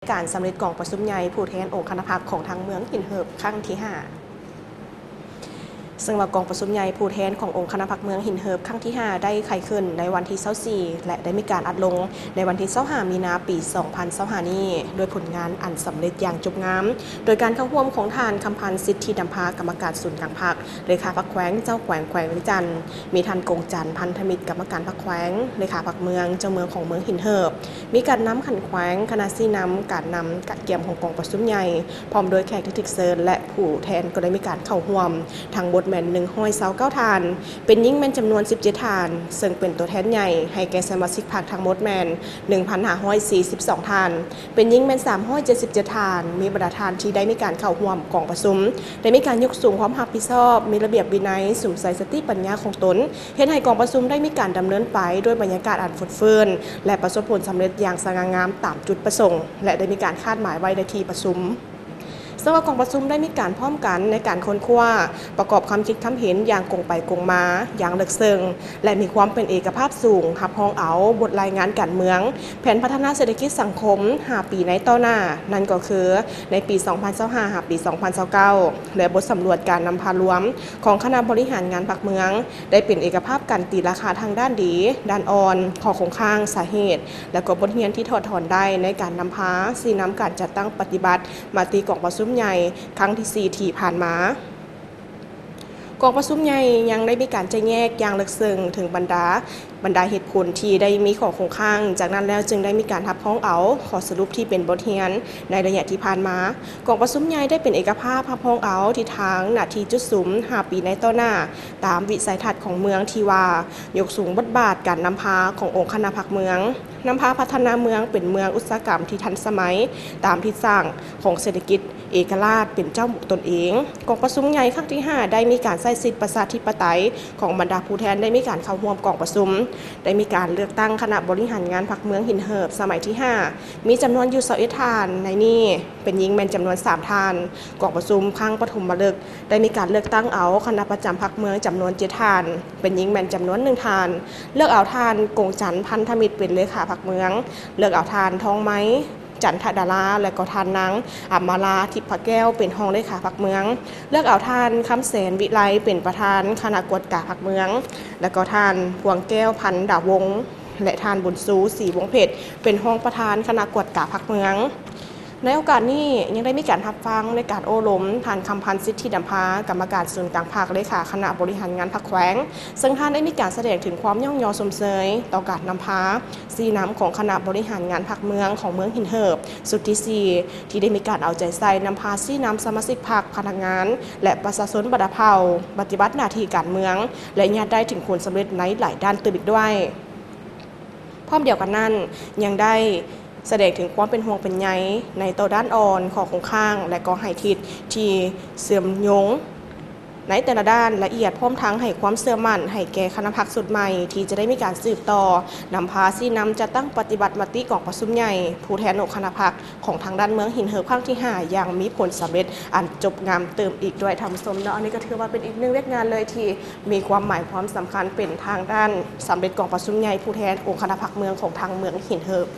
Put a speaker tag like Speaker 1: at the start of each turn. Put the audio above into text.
Speaker 1: การสำเร็จกองประชุมใหญ่ผู้แทนองค์คณะพรรคของทางเมืองหินเหิบครั้งที่ 5ซึ่งว่ากองประชุมใหญ่ผู้แทนขององค์คณะพรรคเมืองหินเหิบครั้งที่ 5ได้ไขขึ้นในวันที่24และได้มีการอัดลงในวันที่25มีนาปี2025นี้โดยผลงานอันสำเร็จอย่างจบงามโดยการเข้าร่วมของทานคำพันธ์สิทธิดำพากรรมการศูนย์กลางพรรคเลขาพรรคแขวงเจ้าแขวงวิจันทร์มีท่านกงจันทร์พันธมิตรกรรมการพรรคแขวงเลขาพรรคเมืองเจ้าเมืองของเมืองหินเหิบมีการนำขันแขวงคณะซีนำการนำกัดเกี่ยมของกองประชุมใหญ่พร้อมโดยแขกที่ถูกเชิญและผู้แทนก็ได้มีการเข้าร่วมทางบทแมน129 ทานเป็นยิ่งแมนจำนวน17 ทานซึ่งเป็นตัวแทนใหญ่ให้แก่สมาชิกพรรคทางบทแมน1,542 ทานเป็นยิ่งแมน377 ทานมีบรรดาทานที่ได้มีการเข้าร่วมกองประชุมได้มีการยกสูงความรับผิดชอบมีระเบียบวินัยสมใส่สติปัญญาของตนเห็นให้กองประชุมได้มีการดำเนินไปด้วยบรรยากาศอันฟุ่มเฟือยและประสบผลสำเร็จอย่างสง่างามตามจุดประสงค์และได้มีการคาดหมายไว้ในที่ประชุมสำหรับกองประชุมได้มีการพร้อมกันในการค้นคว้าประกอบความคิดความเห็นอย่างกงไปกงมาอย่างลึกซึ้งและมีความเป็นเอกภาพสูงหับห้องเอาบทรายงานการเมืองแผนพัฒนาเศรษฐกิจสังคม5 ปีในต่อหน้านั่นก็คือในปี2025 ปี2029และบทสำรวจการนำพารวมของคณะบริหารงานพรรคเมืองได้เป็นเอกภาพการตีราคาทางด้านดีด้านอ่อนข้อคงข้างสาเหตุและก็บทเรียนที่ถอดถอนได้ในการนำพาสีน้ำการจัดตั้งปฏิบัติมาตีกองประชุมใหญ่ครั้งที่4ที่ผ่านมากองประชุมใหญ่ยังได้มีการแจงแยกอย่างลึกซึ้งถึงบรรดาเหตุผลที่ได้มีข้อคงข้างจากนั้นแล้วจึงได้มีการทับพ้องเอาข้อสรุปที่เป็นบทเรียนในระยะที่ผ่านมากองประชุมใหญ่ได้เป็นเอกภาพทับพ้องเอาที่ทางหน้าที่จุดสุม5 ปีในต่อหน้าตามวิสัยทัศน์ของเมืองที่ว่ายกสูงบทบาทการนำพาขององค์คณะพรรคเมืองนำพาพัฒนาเมืองเป็นเมืองอุตสาหกรรมที่ทันสมัยตามทิศทางของเศรษฐกิจเอกราชเป็นเจ้าบุกตนเองกองประชุมใหญ่ครั้งที่ 5ได้มีการใช้สิทธิประชาธิปไตยของบรรดาผู้แทนได้มีการเข้าร่วมกองประชุมได้มีการเลือกตั้งคณะบริหารงานพรรคเมืองหินเหิบสมัยที่ 5มีจำนวนอยู่21 ทานในนี้เป็นหญิงแมนจำนวน3 ทานกองประชุมครั้งปฐมฤกษ์ได้มีการเลือกตั้งเอาคณะประจำพรรคเมืองจำนวน7 ทานเป็นหญิงแมนจำนวน1 ทานเลือกเอาทานกงจันทร์พันธมิตรเป็นเลขาพรรคเมืองเลือกเอาทานทองไม้จันทดาราและก็ทานนางอัมมาลาทิพย์แก้วเป็นห้องเลขาพรรคเมืองเลือกเอาทานคำแสนวิไลเป็นประธานคณะกวดกาพรรคเมืองและก็ทานพวงแก้วพันดาวงและทานบุญซูศรีวงเพชรเป็นห้องประธานคณะกวดกาพรรคเมืองในโอกาสนี้ยังได้มีการรับฟังในการโอ้ล้มผ่านคำพันธ์สิทธิดำพากรรมการศูนย์กลางพรรคเลขาคณะบริหารงานพรรคแขวงซึ่งท่านได้มีการแสดงถึงความย่องยอสมเสยต่อการนำพาสีน้ำของคณะบริหารงานพรรคเมืองของเมืองหินเหิบสุดที่4ที่ได้มีการเอาใจใส่นำพาสีน้ำสมาชิกพรรคพนักงานและประชาชนบัดเผาปฏิบัติหน้าที่การเมืองและญาติได้ถึงผลสำเร็จในหลายด้านตื่นอีกด้วยพร้อมเดียวกันนั้นยังได้แสดงถึงความเป็นห่วงเป็นใยในตัวด้านอ่อนของคงข้างและก็ให้ทิศที่เสื่อมโยงในแต่ละด้านละเอียดพร้อมทั้งให้ความเสื่อมั่นให้แก่คณะพรรคสุดใหม่ที่จะได้มีการสืบต่อนำพาสีน้ำจะตั้งปฏิบัติมติกองประชุมใหญ่ผู้แทนองค์คณะพรรคของทางด้านเมืองหินเหิบครั้งที่ 5อย่างมีผลสำเร็จอันจบงามเติมอีกด้วยทำสมเนาะอันนี้ก็ถือว่าเป็นอีกหนึ่งเรื่องงานเลยที่มีความหมายความสำคัญเป็นทางด้านสำเร็จกองประชุมใหญ่ผู้แทนองค์คณะพรรคเมืองของทางเมืองหินเหิบ